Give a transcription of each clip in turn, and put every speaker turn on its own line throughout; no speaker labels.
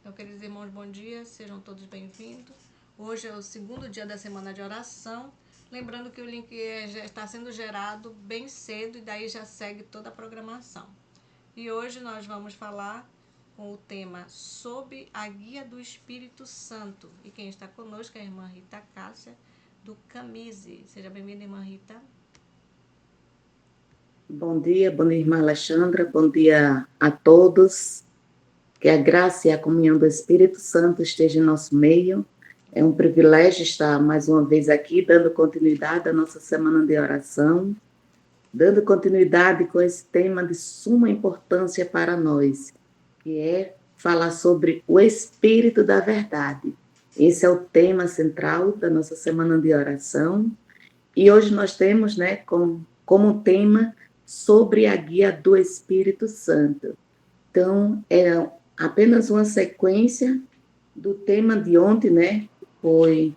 Então, queridos irmãos, bom dia, sejam todos bem-vindos. Hoje é o segundo dia da semana de oração. Lembrando que o link já está sendo gerado bem cedo e daí já segue toda a programação. E hoje nós vamos falar com o tema Sob a Guia do Espírito Santo. E quem está conosco é a irmã Rita Cássia, do Camise. Seja bem-vinda, irmã Rita.
Bom dia, irmã Alexandra, bom dia a todos. Que a graça e a comunhão do Espírito Santo esteja em nosso meio. É um privilégio estar mais uma vez aqui, dando continuidade à nossa semana de oração, dando continuidade com esse tema de suma importância para nós, que é falar sobre o Espírito da Verdade. Esse é o tema central da nossa semana de oração. E hoje nós temos, como tema sobre a guia do Espírito Santo. Então, é apenas uma sequência do tema de ontem, foi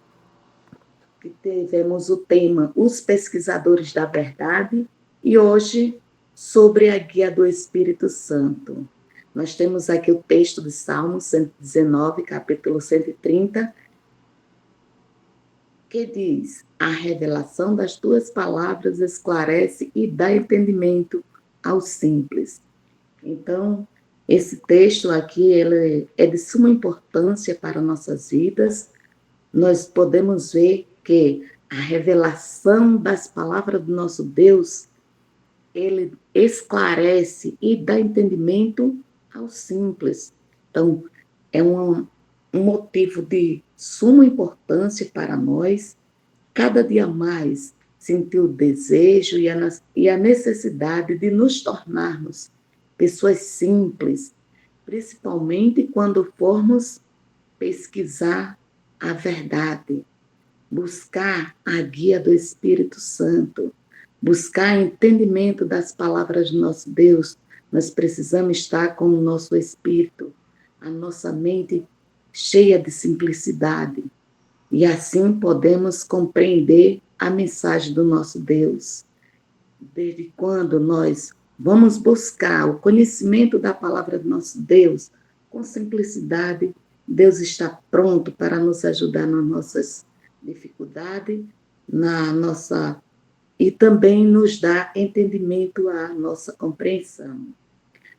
que tivemos o tema Os Pesquisadores da Verdade, e hoje sobre a guia do Espírito Santo. Nós temos aqui o texto de Salmo 119, capítulo 130, que diz: a revelação das tuas palavras esclarece e dá entendimento aos simples. Então, esse texto aqui ele é de suma importância para nossas vidas. Nós podemos ver que a revelação das palavras do nosso Deus, ele esclarece e dá entendimento aos simples. Então, é um motivo de suma importância para nós, cada dia mais sentir o desejo e a necessidade de nos tornarmos pessoas simples, principalmente quando formos pesquisar a verdade, buscar a guia do Espírito Santo, buscar entendimento das palavras do nosso Deus. Nós precisamos estar com o nosso espírito, a nossa mente cheia de simplicidade, e assim podemos compreender a mensagem do nosso Deus. Desde quando nós vamos buscar o conhecimento da palavra do nosso Deus, com simplicidade, Deus está pronto para nos ajudar nas nossas dificuldades, e também nos dá entendimento à nossa compreensão.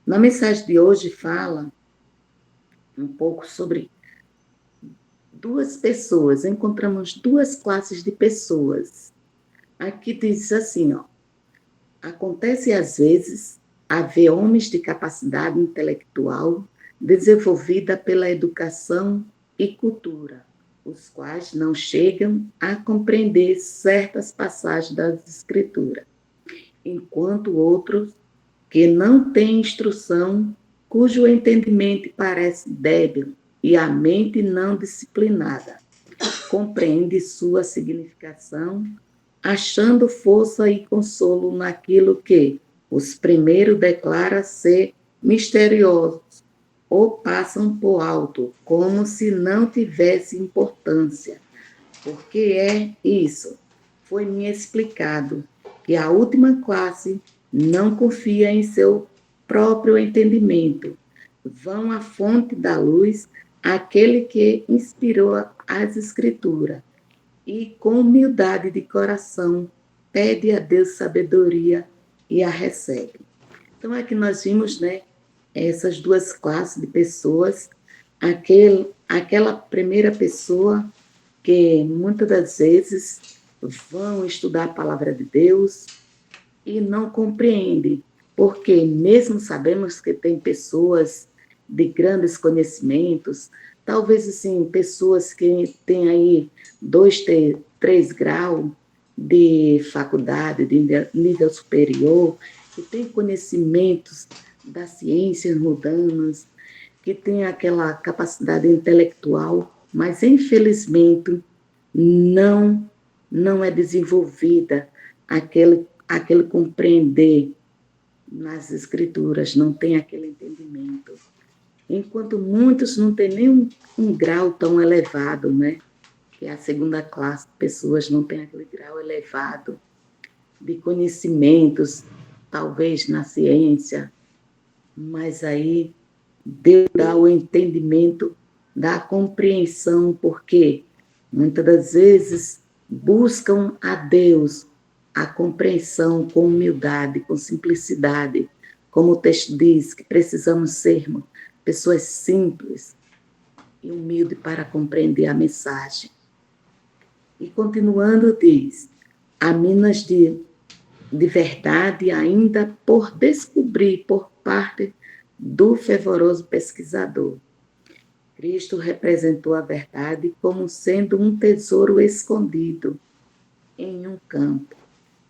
Na mensagem de hoje fala um pouco sobre duas pessoas, encontramos duas classes de pessoas. Aqui diz assim, acontece às vezes haver homens de capacidade intelectual desenvolvida pela educação e cultura, os quais não chegam a compreender certas passagens das Escrituras, enquanto outros que não têm instrução, cujo entendimento parece débil e a mente não disciplinada compreende sua significação, achando força e consolo naquilo que os primeiros declaram ser misterioso, ou passam por alto, como se não tivesse importância. Porque é isso, foi-me explicado, que a última classe não confia em seu próprio entendimento. Vão à fonte da luz, aquele que inspirou as Escrituras, e com humildade de coração pede a Deus sabedoria e a recebe. Então aqui nós vimos, essas duas classes de pessoas, aquela primeira pessoa que muitas das vezes vão estudar a palavra de Deus e não compreendem, porque mesmo sabemos que tem pessoas de grandes conhecimentos, talvez assim, pessoas que têm aí 2, 3 graus de faculdade, de nível superior, que têm conhecimentos das ciências modernas, que têm aquela capacidade intelectual, mas infelizmente não é desenvolvida aquele compreender nas Escrituras, não tem aquele entendimento. Enquanto muitos não têm nem um grau tão elevado, que é a segunda classe de pessoas, não tem aquele grau elevado de conhecimentos, talvez na ciência, mas aí Deus dá o entendimento da compreensão, porque muitas das vezes buscam a Deus a compreensão com humildade, com simplicidade, como o texto diz, que precisamos ser pessoas simples e humildes para compreender a mensagem. E continuando diz, há minas de verdade ainda por descobrir por parte do fervoroso pesquisador. Cristo representou a verdade como sendo um tesouro escondido em um campo.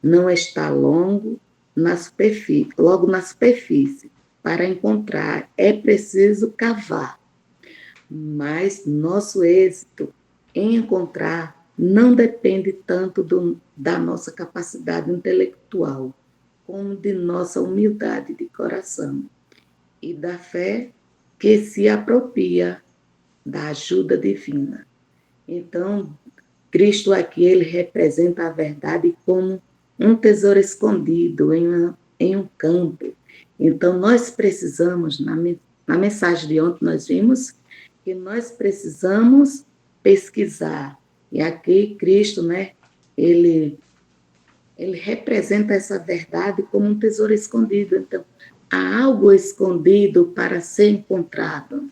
Não está logo na superfície. Para encontrar, é preciso cavar. Mas nosso êxito em encontrar não depende tanto da nossa capacidade intelectual, como de nossa humildade de coração e da fé que se apropria da ajuda divina. Então, Cristo aqui, ele representa a verdade como um tesouro escondido em um campo. Então, nós precisamos, na mensagem de ontem nós vimos que nós precisamos pesquisar. E aqui Cristo, né, ele representa essa verdade como um tesouro escondido. Então, há algo escondido para ser encontrado.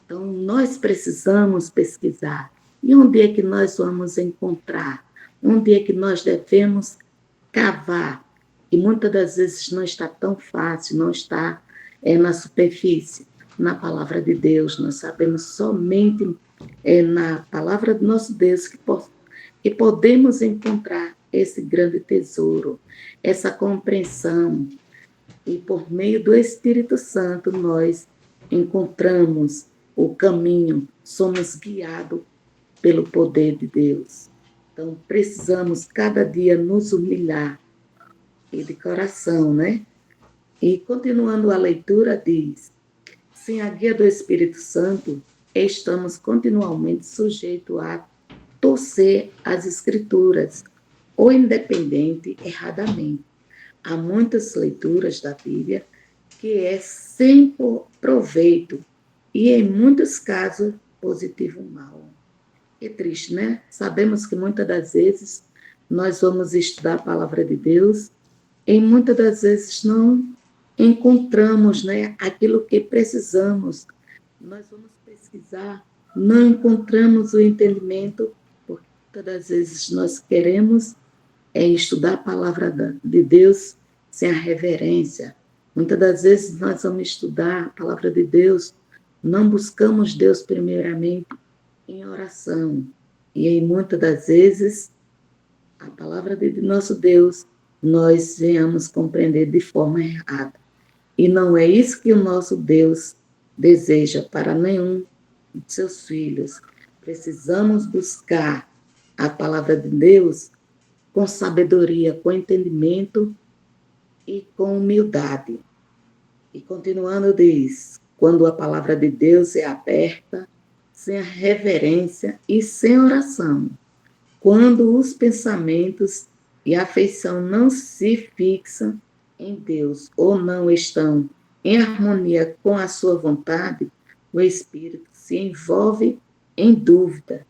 Então, nós precisamos pesquisar. E onde é que nós vamos encontrar? Onde é que nós devemos cavar? E muitas das vezes não está tão fácil, não está na superfície. Na palavra de Deus, nós sabemos somente na palavra do nosso Deus que podemos encontrar esse grande tesouro, essa compreensão. E por meio do Espírito Santo nós encontramos o caminho, somos guiados pelo poder de Deus. Então, precisamos cada dia nos humilhar e de coração, né? E continuando a leitura, diz, sem a guia do Espírito Santo, estamos continuamente sujeitos a torcer as Escrituras, ou independente, erradamente. Há muitas leituras da Bíblia que é sem proveito e, em muitos casos, positivo mal. É triste, né? Sabemos que muitas das vezes nós vamos estudar a palavra de Deus e muitas das vezes não encontramos, né, aquilo que precisamos. Nós vamos pesquisar, não encontramos o entendimento, porque muitas das vezes nós queremos estudar a palavra de Deus sem a reverência. Muitas das vezes nós vamos estudar a palavra de Deus, não buscamos Deus primeiramente em oração. E aí, muitas das vezes, a palavra de nosso Deus, nós venhamos compreender de forma errada. E não é isso que o nosso Deus deseja para nenhum de seus filhos. Precisamos buscar a palavra de Deus com sabedoria, com entendimento e com humildade. E continuando diz, quando a palavra de Deus é aberta, sem a reverência e sem oração, quando os pensamentos e a afeição não se fixam em Deus ou não estão em harmonia com a sua vontade, o espírito se envolve em dúvida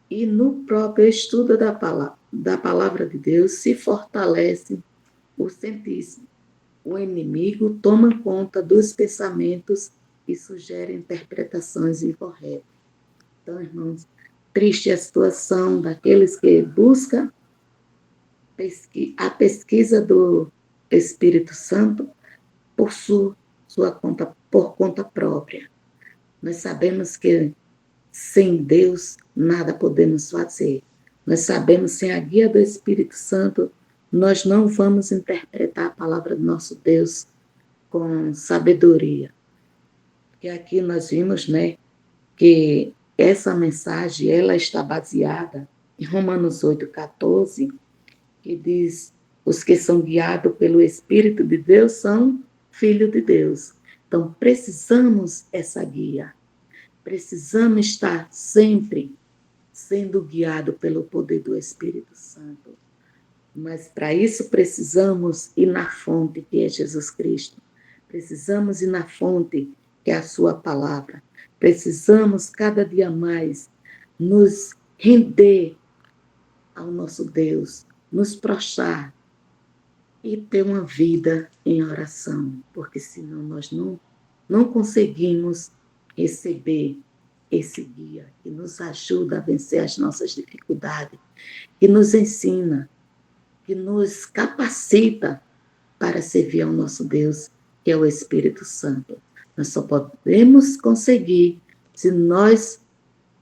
e no próprio estudo da palavra de Deus se fortalece o sentir-se. O inimigo toma conta dos pensamentos e sugere interpretações incorretas. Então, irmãos, triste a situação daqueles que buscam a pesquisa do Espírito Santo por conta própria. Nós sabemos que sem Deus nada podemos fazer. Nós sabemos, sem a guia do Espírito Santo, nós não vamos interpretar a palavra do nosso Deus com sabedoria. Porque aqui nós vimos, né, que essa mensagem ela está baseada em Romanos 8,14, que diz, os que são guiados pelo Espírito de Deus são filhos de Deus. Então, precisamos essa guia. Precisamos estar sempre sendo guiados pelo poder do Espírito Santo. Mas, para isso, precisamos ir na fonte, que é Jesus Cristo. Precisamos ir na fonte, que é a sua palavra. Precisamos cada dia mais nos render ao nosso Deus, nos prostrar e ter uma vida em oração, porque senão nós não conseguimos receber esse guia que nos ajuda a vencer as nossas dificuldades, que nos ensina, que nos capacita para servir ao nosso Deus, que é o Espírito Santo. Nós só podemos conseguir se nós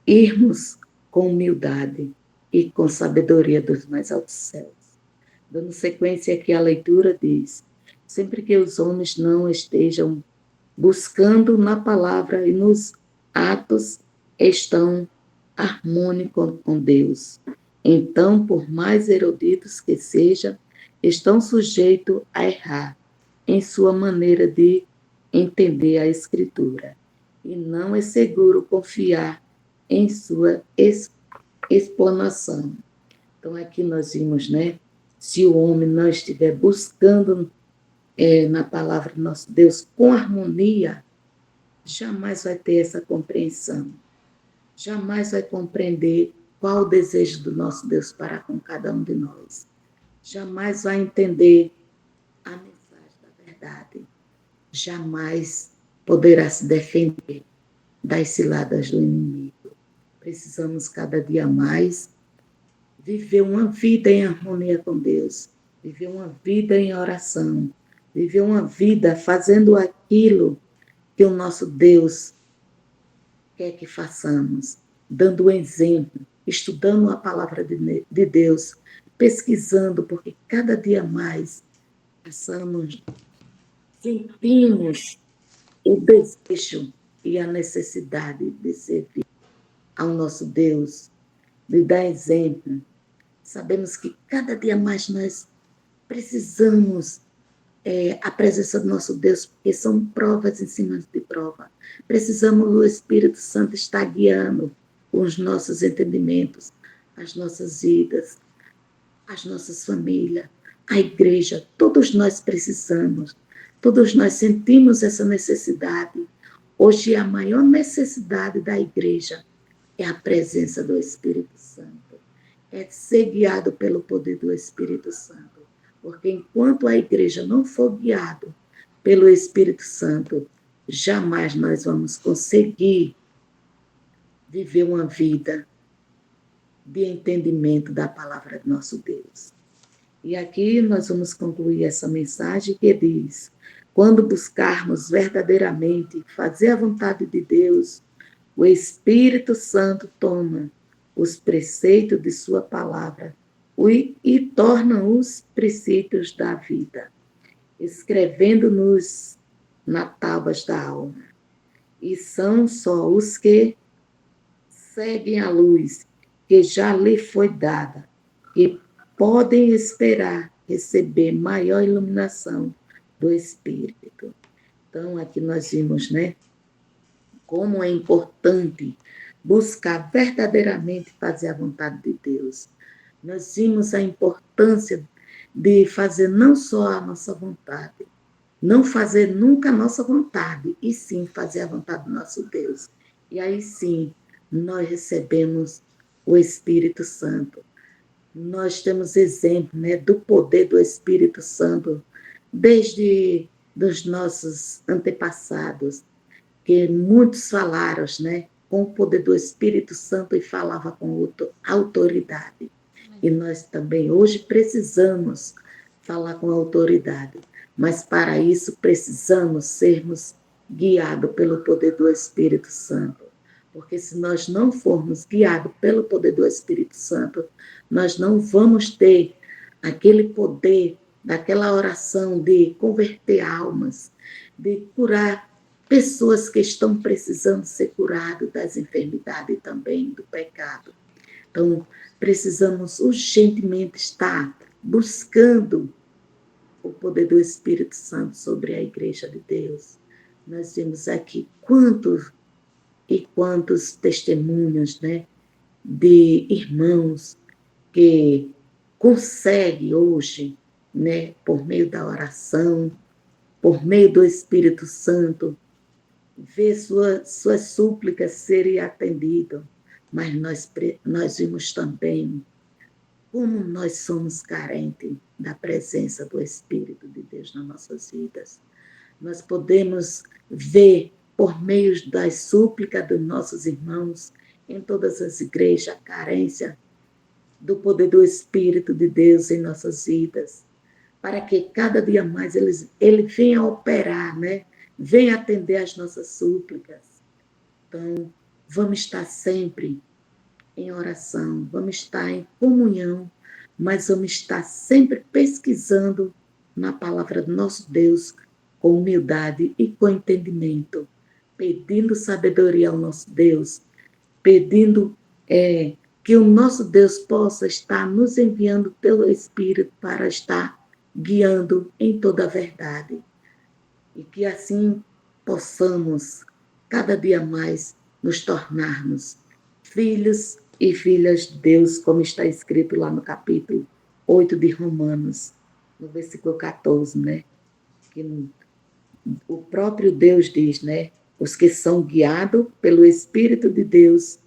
irmos com humildade e com sabedoria dos mais altos céus. Dando sequência aqui, a leitura diz: sempre que os homens não estejam buscando na palavra e nos atos, estão harmônicos com Deus. Então, por mais eruditos que sejam, estão sujeitos a errar em sua maneira de entender a Escritura. E não é seguro confiar em sua explanação. Então, aqui nós vimos, né? Se o homem não estiver buscando na palavra do nosso Deus com harmonia, jamais vai ter essa compreensão. Jamais vai compreender qual o desejo do nosso Deus para com cada um de nós. Jamais vai entender a mensagem da verdade. Jamais poderá se defender das ciladas do inimigo. Precisamos cada dia mais viver uma vida em harmonia com Deus, viver uma vida em oração, viver uma vida fazendo aquilo que o nosso Deus quer que façamos, dando o exemplo, estudando a palavra de Deus, pesquisando, porque cada dia mais sentimos o desejo e a necessidade de servir ao nosso Deus, de dar exemplo. Sabemos que cada dia mais nós precisamos a presença do nosso Deus, porque são provas em cima de prova. Precisamos do Espírito Santo estar guiando os nossos entendimentos, as nossas vidas, as nossas famílias, a igreja. Todos nós precisamos, todos nós sentimos essa necessidade. Hoje a maior necessidade da igreja é a presença do Espírito Santo, é ser guiado pelo poder do Espírito Santo. Porque enquanto a igreja não for guiada pelo Espírito Santo, jamais nós vamos conseguir viver uma vida de entendimento da palavra do nosso Deus. E aqui nós vamos concluir essa mensagem que diz: quando buscarmos verdadeiramente fazer a vontade de Deus, o Espírito Santo toma os preceitos de sua palavra e torna os preceitos da vida, escrevendo-nos nas tábuas da alma. E são só os que seguem a luz que já lhe foi dada, que podem esperar receber maior iluminação do Espírito. Então, aqui nós vimos, né, como é importante buscar verdadeiramente fazer a vontade de Deus. Nós vimos a importância de fazer não só a nossa vontade, não fazer nunca a nossa vontade, e sim fazer a vontade do nosso Deus. E aí sim, nós recebemos o Espírito Santo. Nós temos exemplo, né, do poder do Espírito Santo desde dos nossos antepassados, que muitos falaram, né, com o poder do Espírito Santo e falava com autoridade. E nós também hoje precisamos falar com autoridade, mas para isso precisamos sermos guiados pelo poder do Espírito Santo. Porque se nós não formos guiados pelo poder do Espírito Santo, nós não vamos ter aquele poder daquela oração de converter almas, de curar pessoas que estão precisando ser curadas das enfermidades e também do pecado. Então, precisamos urgentemente estar buscando o poder do Espírito Santo sobre a Igreja de Deus. Nós vemos aqui quantos e quantos testemunhos, né, de irmãos que conseguem hoje, né, por meio da oração, por meio do Espírito Santo, ver suas súplicas serem atendidas, mas nós vimos também como nós somos carentes da presença do Espírito de Deus nas nossas vidas. Nós podemos ver, por meio das súplicas dos nossos irmãos, em todas as igrejas, a carência do poder do Espírito de Deus em nossas vidas, para que cada dia mais ele venha operar, né? Venha atender às nossas súplicas. Então, vamos estar sempre em oração, vamos estar em comunhão, mas vamos estar sempre pesquisando na palavra do nosso Deus, com humildade e com entendimento, pedindo sabedoria ao nosso Deus, pedindo que o nosso Deus possa estar nos enviando pelo Espírito para estar guiando em toda a verdade. E que assim possamos, cada dia mais, nos tornarmos filhos e filhas de Deus, como está escrito lá no capítulo 8 de Romanos, no versículo 14, né? Que o próprio Deus diz, né? Os que são guiados pelo Espírito de Deus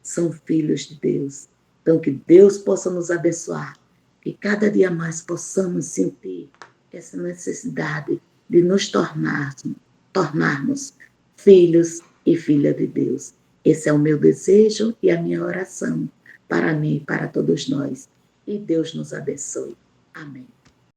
são filhos de Deus. Então, que Deus possa nos abençoar, que cada dia mais possamos sentir essa necessidade de nos tornarmos filhos e filhas de Deus. Esse é o meu desejo e a minha oração para mim e para todos nós. E Deus nos abençoe. Amém.